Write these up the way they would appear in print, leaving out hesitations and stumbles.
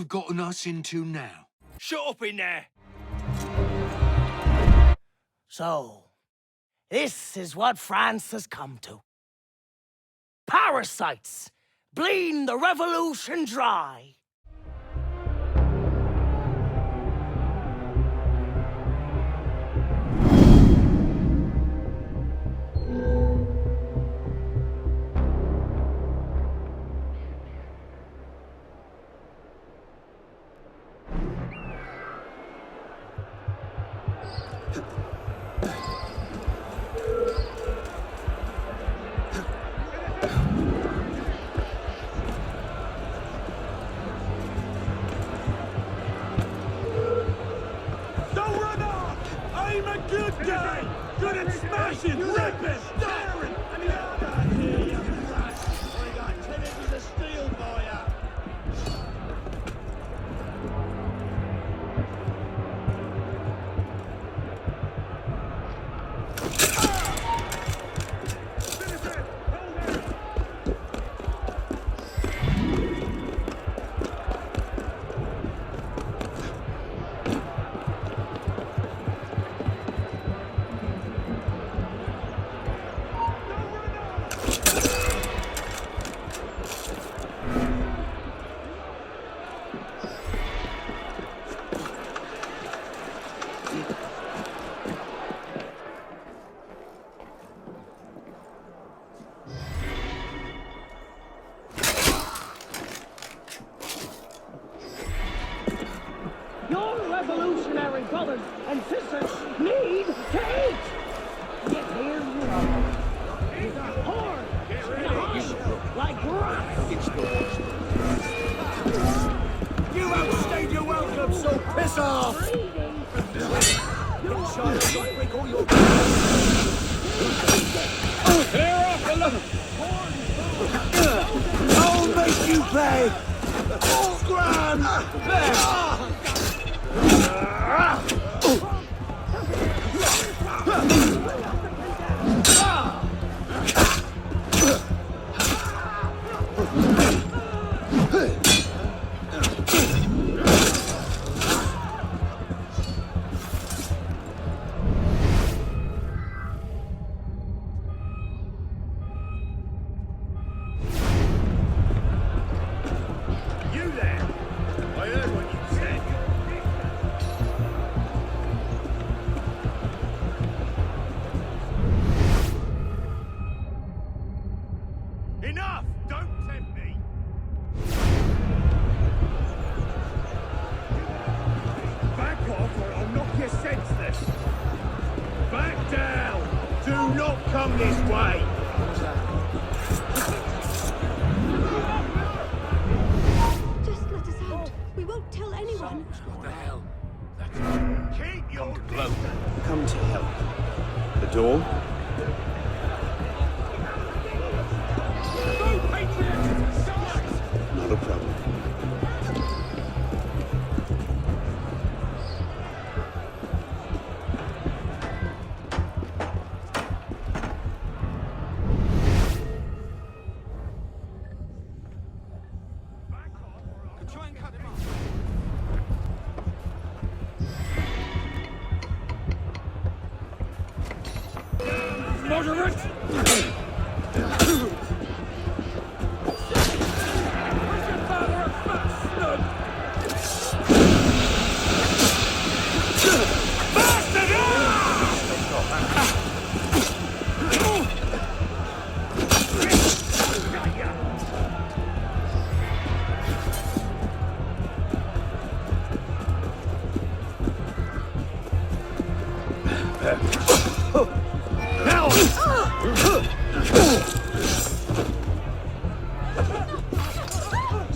you've gotten us into now? Shut up in there! So, this is what France has come to. Parasites, bleeding the revolution dry. Good at smashing, ripping, staring! I hear you, rat! I got 10 inches of steel for ya! Revolutionary brothers and sisters need to eat! Yet here you are. Hard, behind, like rats! You outstayed your welcome, so piss off! Clear off the level! I'll make you pay! All's grand! Enough! Don't tempt me! Back off or I'll knock you senseless! Back down! Do not come this way! Just let us out. We won't tell anyone. What the hell? Keep your distance! Come to help. The door? Not a problem. Try and cut him off. Moderate!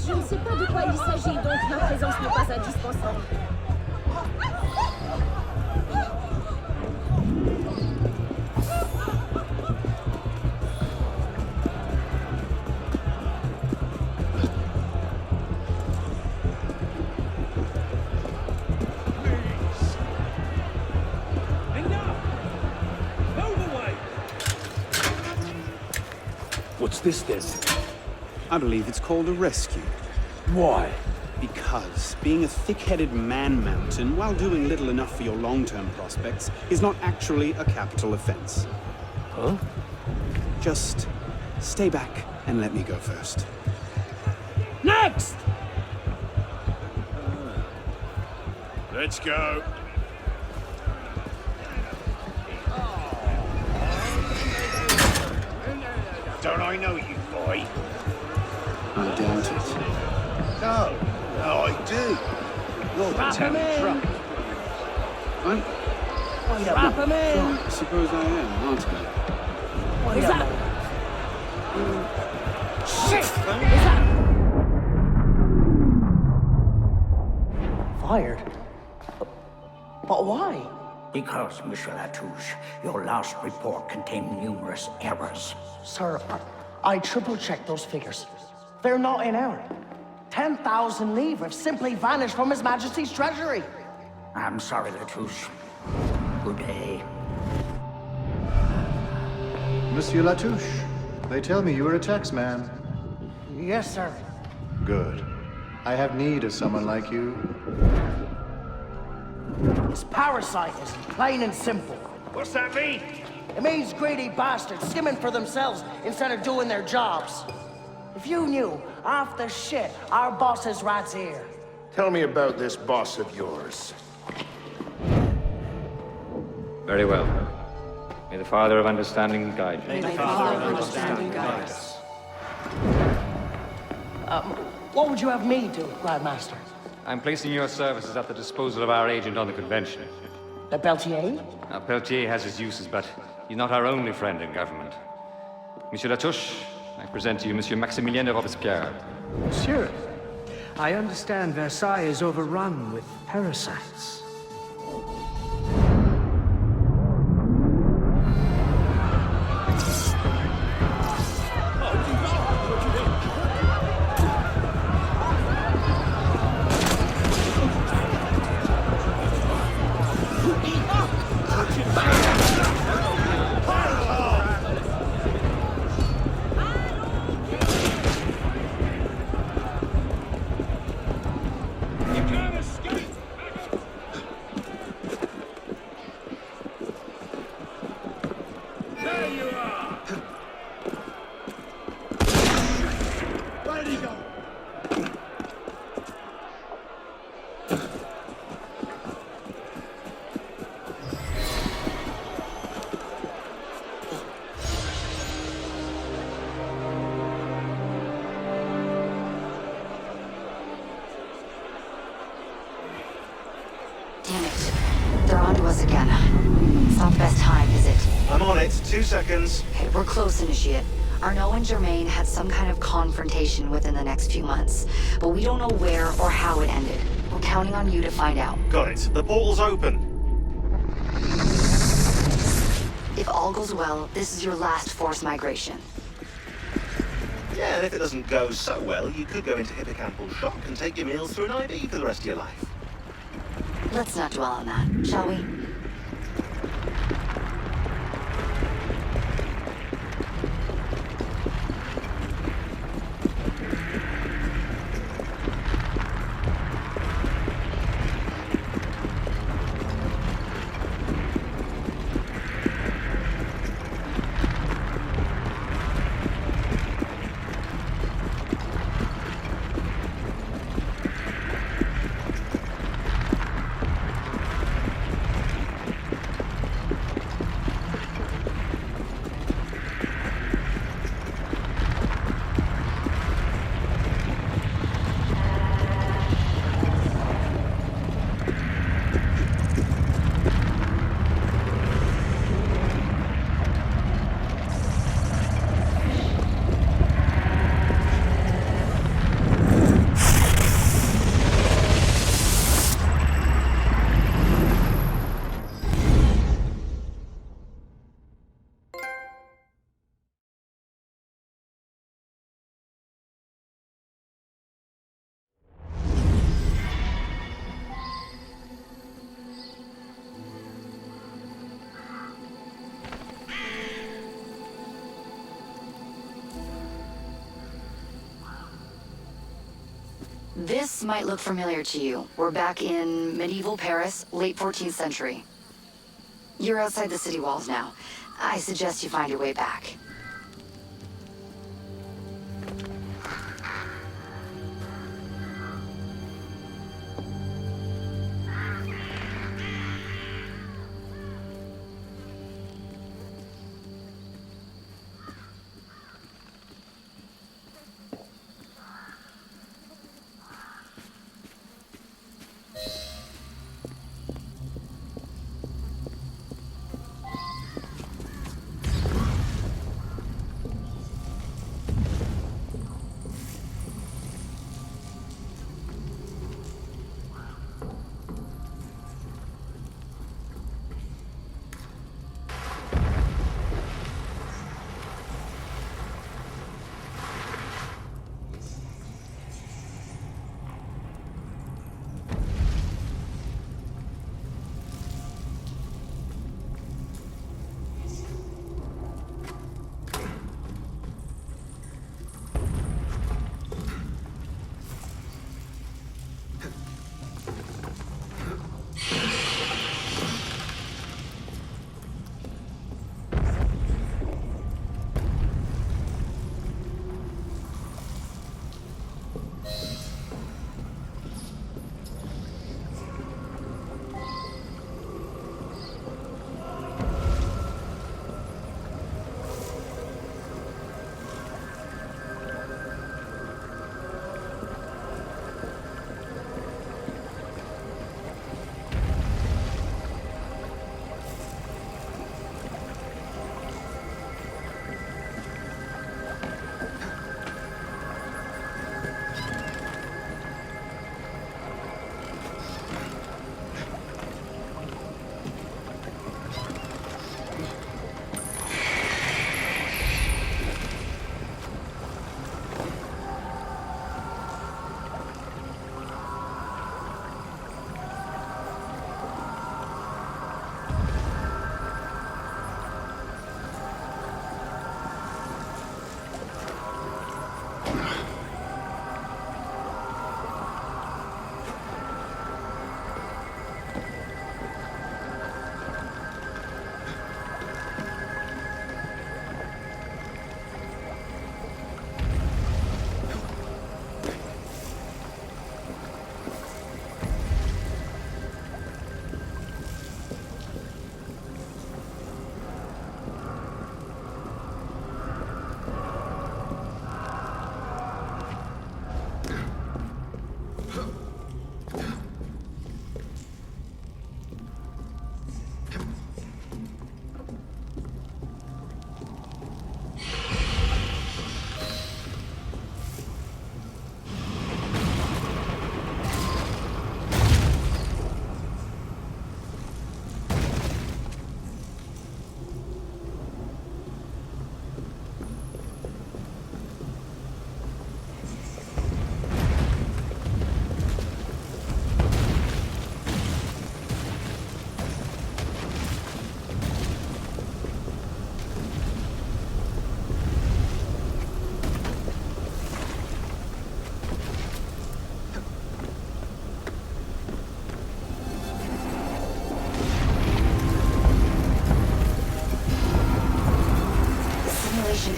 Je ne sais pas de quoi il s'agit, donc ma présence n'est pas indispensable. What's this then? I believe it's called a rescue. Why? Because being a thick-headed man-mountain while doing little enough for your long-term prospects is not actually a capital offense. Huh? Just stay back and let me go first. Next! Let's go. Don't I know you, boy? I doubt it. No, I do. You're the town drunk. I'm... Strap him in! I suppose I am, aren't I? What is that? Shit! Is that... Fired? But why? Because, Monsieur Latouche, your last report contained numerous errors. Sir, I triple-checked those figures. They're not in error. 10,000 livres have simply vanished from His Majesty's treasury. I'm sorry, Latouche. Good day. Monsieur Latouche, they tell me you are a taxman. Yes, sir. Good. I have need of someone like you. It's parasitism, plain and simple. What's that mean? It means greedy bastards skimming for themselves instead of doing their jobs. If you knew half the shit our bosses rats here. Tell me about this boss of yours. Very well. May the Father of Understanding guide you. May the Father of Understanding guide us. What would you have me do, Grandmaster? I'm placing your services at the disposal of our agent on the convention. The Beltier? Now, Peltier has his uses, but he's not our only friend in government. Monsieur Latouche, I present to you Monsieur Maximilien de Robespierre. Monsieur, I understand Versailles is overrun with parasites. Damn it. They're onto us again. It's not the best time, is it? I'm on it. 2 seconds. Okay, we're close, Initiate. Arnaud and Germain had some kind of confrontation within the next few months, but we don't know where or how it ended. We're counting on you to find out. Got it. The portal's open. If all goes well, this is your last forced migration. Yeah, and if it doesn't go so well, you could go into hippocampal shock and take your meals through an IV for the rest of your life. Let's not dwell on that, shall we? This might look familiar to you. We're back in medieval Paris, late 14th century. You're outside the city walls now. I suggest you find your way back.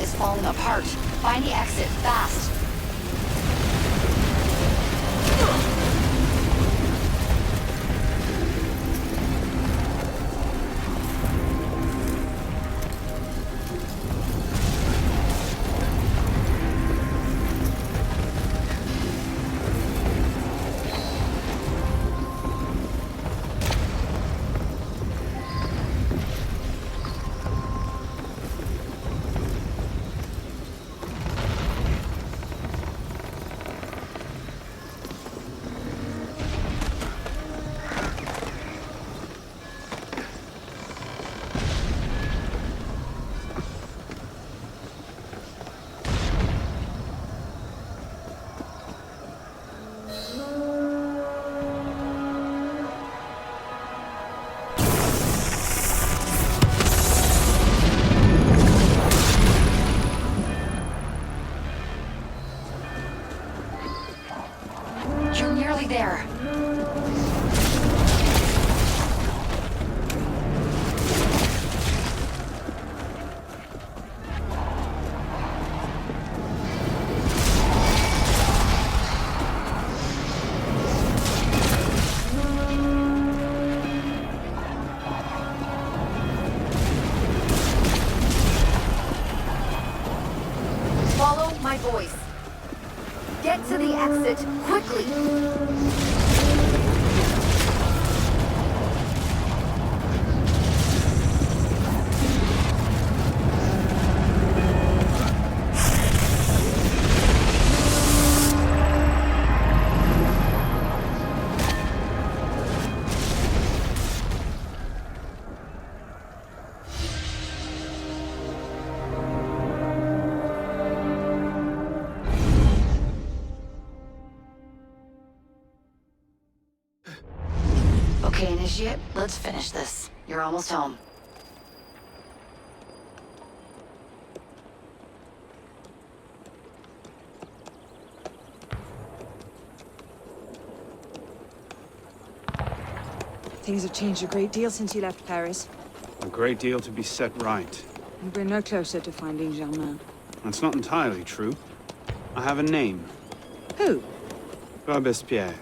Is falling apart. Find the exit, fast. voice. Get to the exit, quickly! Okay, Initiate, let's finish this. You're almost home. Things have changed a great deal since you left Paris. A great deal to be set right. And we're no closer to finding Germain. That's not entirely true. I have a name. Who? Robespierre.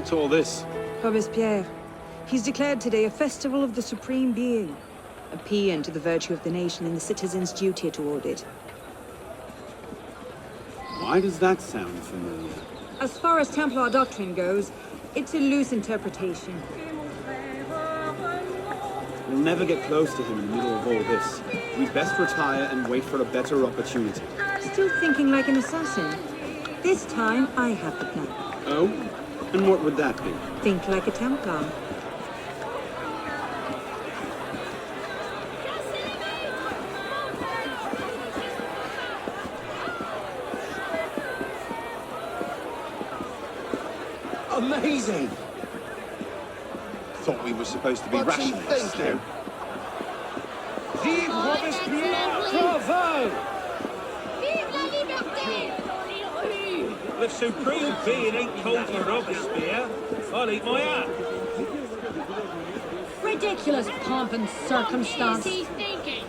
What's all this? Robespierre. He's declared today a festival of the Supreme Being. A paean to the virtue of the nation and the citizens' duty toward it. Why does that sound familiar? As far as Templar doctrine goes, it's a loose interpretation. We'll never get close to him in the middle of all this. We'd best retire and wait for a better opportunity. Still thinking like an assassin. This time, I have the plan. Oh? And what would that be? Think like a Templar. Amazing! Thought we were supposed to be What's he rationalists. thinking? Vive Robespierre! Bravo! Vive la liberté! The Supreme Being ain't called for Robespierre. I'll eat my hat. Ridiculous pomp and circumstance. What is he thinking?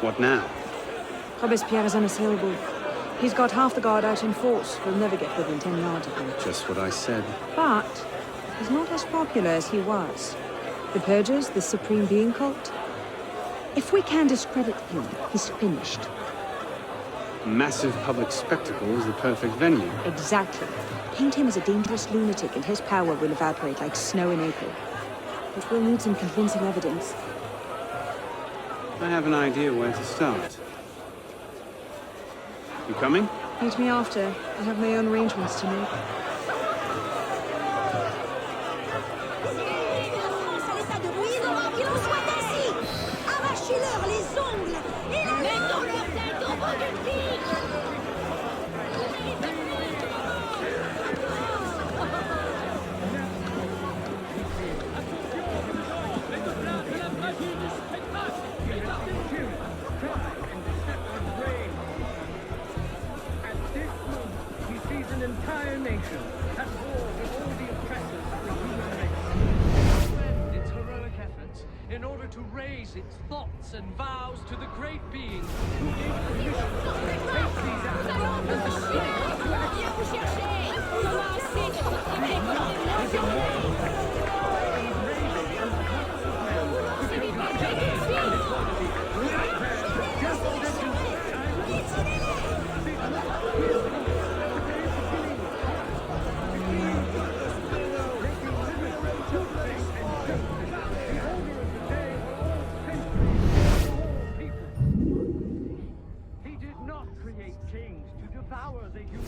What now? Robespierre is unassailable. He's got half the guard out in force. We'll never get within 10 yards of him. Just what I said. But he's not as popular as he was. The Purgers, the Supreme Being cult. If we can discredit him, he's finished. Massive public spectacle is the perfect venue. Exactly. Paint him as a dangerous lunatic and his power will evaporate like snow in April. But we'll need some convincing evidence. I have an idea where to start. You coming? Meet me after. I have my own arrangements to make. Entire nation order to raise its thoughts and vows to the great being. He did not create kings to devour the human.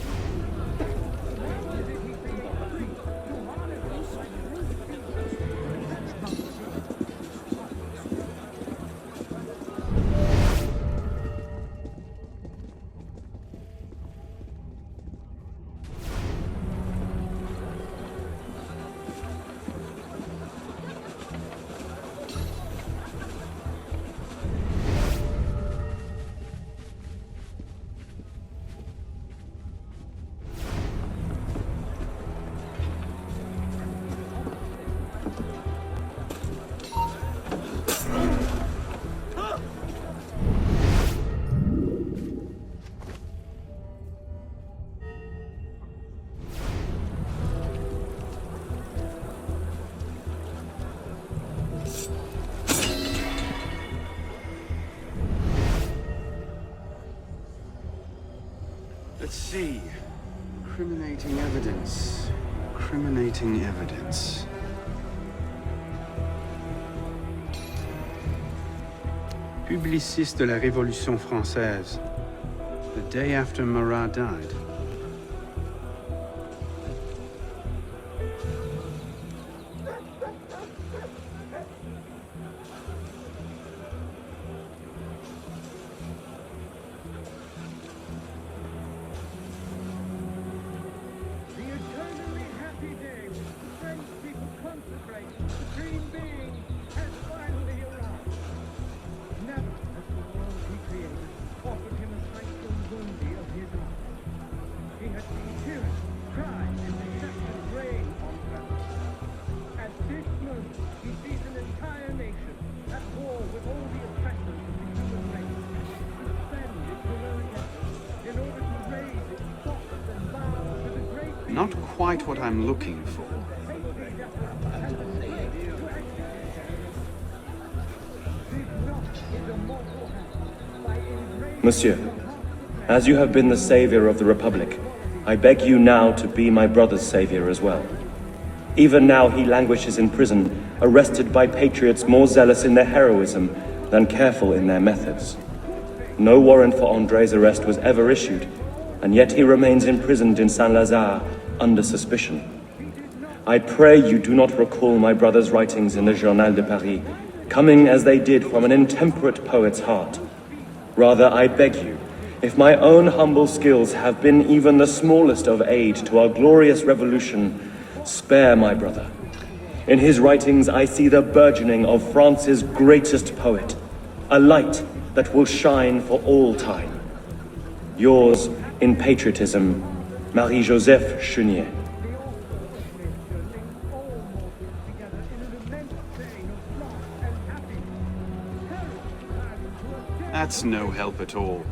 Let's see. Incriminating evidence. Incriminating evidence. Publiciste de la Révolution française. The day after Marat died. Not quite what I'm looking for. Monsieur, as you have been the savior of the Republic, I beg you now to be my brother's savior as well. Even now he languishes in prison, arrested by patriots more zealous in their heroism than careful in their methods. No warrant for André's arrest was ever issued, and yet he remains imprisoned in Saint-Lazare under suspicion. I pray you do not recall my brother's writings in the Journal de Paris, coming as they did from an intemperate poet's heart. Rather, I beg you, if my own humble skills have been even the smallest of aid to our glorious revolution, spare my brother. In his writings I see the burgeoning of France's greatest poet, a light that will shine for all time. Yours in patriotism, Marie-Joseph Chenier. That's no help at all.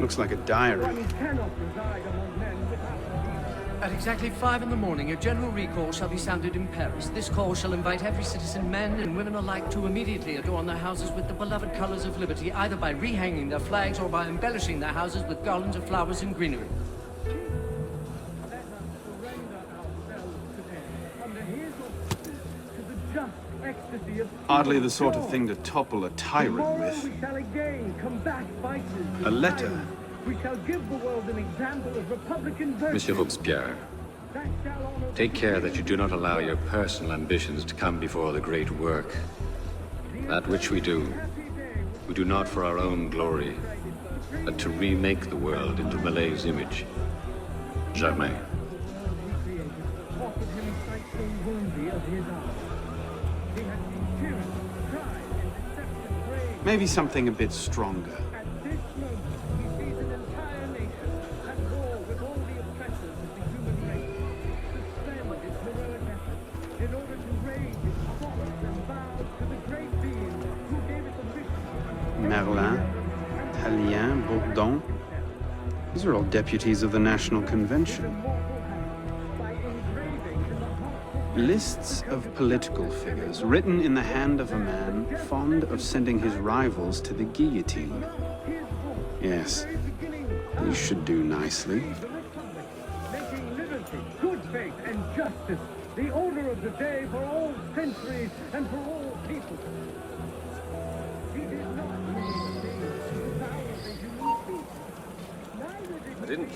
Looks like a diary. At exactly 5 in the morning, a general recall shall be sounded in Paris. This call shall invite every citizen, men and women alike, to immediately adorn their houses with the beloved colors of liberty, either by rehanging their flags or by embellishing their houses with garlands of flowers and greenery. Hardly the sort of thing to topple a tyrant with. A letter. We shall give the world an example of Republican virtue. Monsieur Robespierre, take care that you do not allow your personal ambitions to come before the great work. That which we do not for our own glory, but to remake the world into Malay's image. Germain. Maybe something a bit stronger. At this moment, he sees an entire nation at war with all the oppressors of the human race, suspend its heroic efforts in order to raise its thoughts and vows to the great being who gave it the mission. Merlin, Tallien, Bourdon. These are all deputies of the National Convention. Lists of political figures written in the hand of a man fond of sending his rivals to the guillotine. Yes, these should do nicely. Making liberty, good faith, and justice the order of the day for all centuries and for all people. He did not I didn't.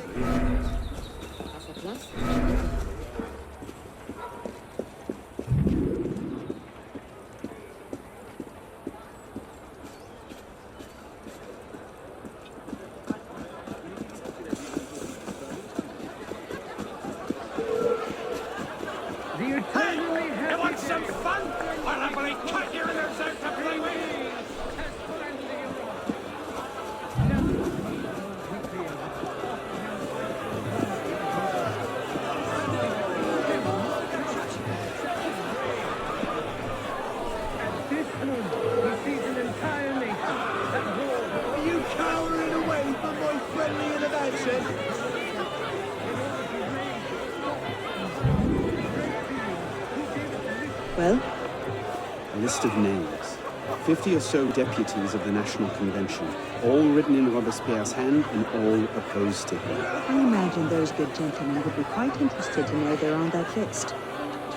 You want some fun? I'll happily cut your ears out to play with. At this moment, he sees an entire nation at war. Are you cowering away from my friendly innovation? Well? A list of names. 50 or so deputies of the National Convention, all written in Robespierre's hand and all opposed to him. I imagine those good gentlemen would be quite interested to know they're on that list.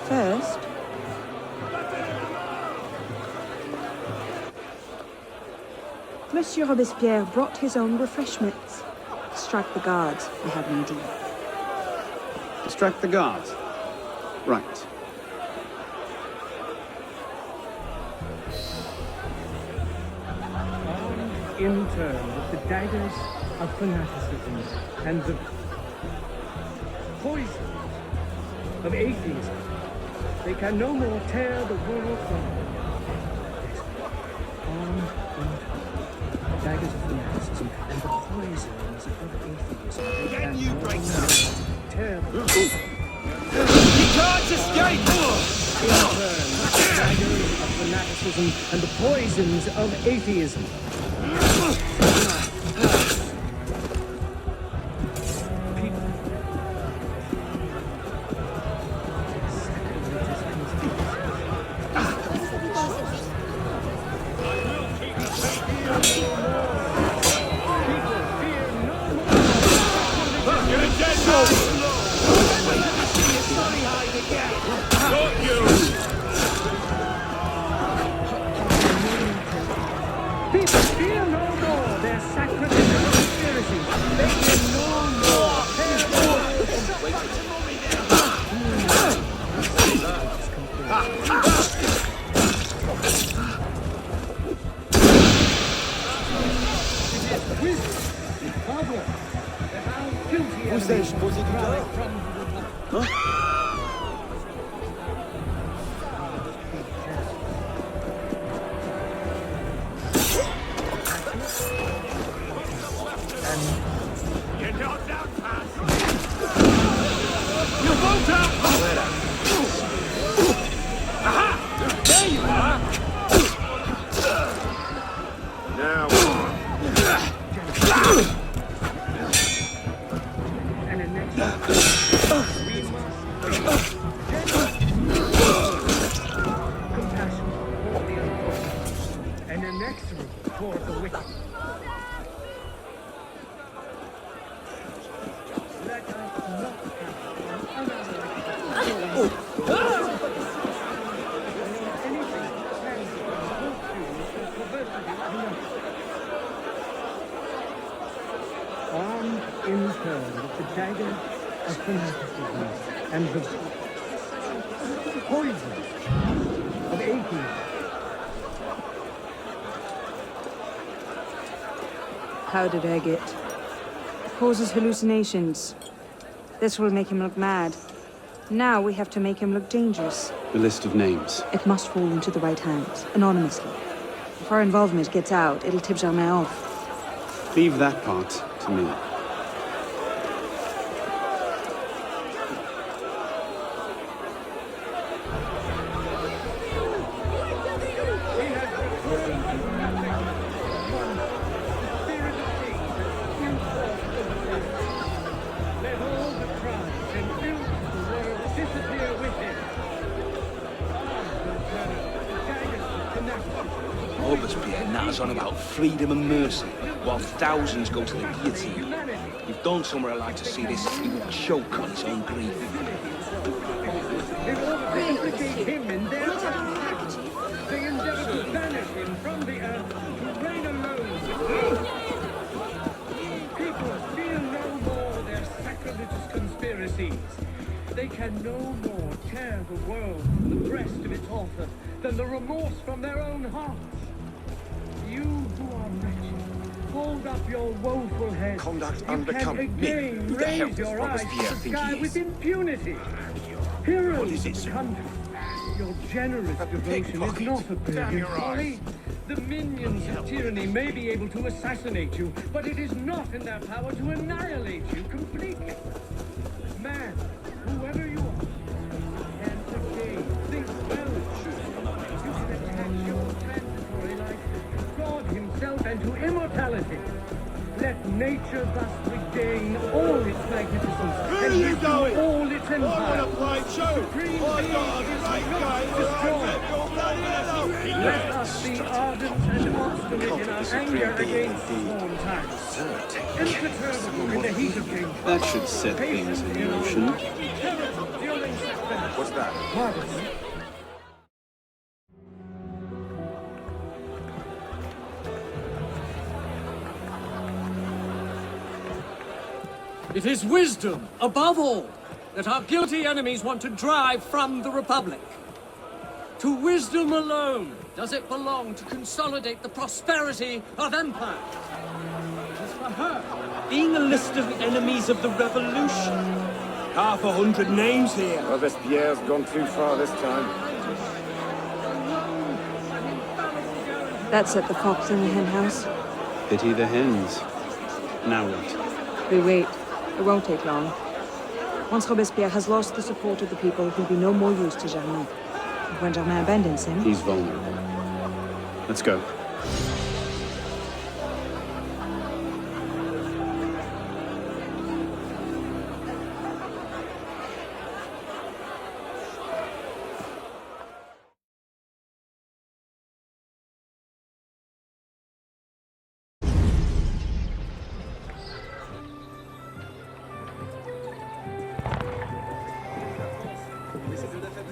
First... Monsieur Robespierre brought his own refreshments. Strike the guards, I have an idea. Distract the guards. Right. In turn with the daggers of fanaticism and the poison of atheism, they can no more tear the world from armed in daggers of fanaticism and the poisons of atheism. They can you break down? Tear the world. You can't escape! In turn, the daggers of fanaticism and the poisons of atheism. How did I get? Causes hallucinations. This will make him look mad. Now we have to make him look dangerous. The list of names. It must fall into the right hands, anonymously. If If our involvement gets out, it'll tip Germain off. Leave that part to me. Robespierre natters on about freedom and mercy, while thousands go to the guillotine. If Don somewhere like to see this, he will choke on his own grief. In order to implicate him in their tragedy, they endeavor to banish him from the earth to reign alone. People feel no more their sacrilegious conspiracies. They can no more tear the world from the breast of its author than the remorse from their own hearts. You who are wretched, hold up your woeful head. Conduct You unbecoming can me. again Who the hell raise does your eyes to Robespierre the think sky he is? with impunity. Heroes What is it, of the sir? country. Your generous devotion is pickpocket. not a Damn brilliant your folly. The minions of tyranny may be able to assassinate you, but it is not in their power to annihilate you completely. Man, whoever you are, can again think well. You can attach your transitory life to God himself and to immortality. Let nature thus regain all its magnificence and give you all its empire. I want to play too. Supreme being is not destroyed. Let us be ardent and obstinate in our anger against sworn tyrants. Imperturbable in the heat of danger. That should set things in motion. What's that? Marvelous. It is wisdom, above all, that our guilty enemies want to drive from the Republic. To wisdom alone does it belong to consolidate the prosperity of empire. It is for her, Being a list of enemies of the revolution. 500 names here. Robespierre's gone too far this time. That set the fox in the hen house. Pity the hens. Now what? We wait. It won't take long. Once Robespierre has lost the support of the people, he'll be no more use to Germain. And when Germain abandons him... He's vulnerable. Let's go.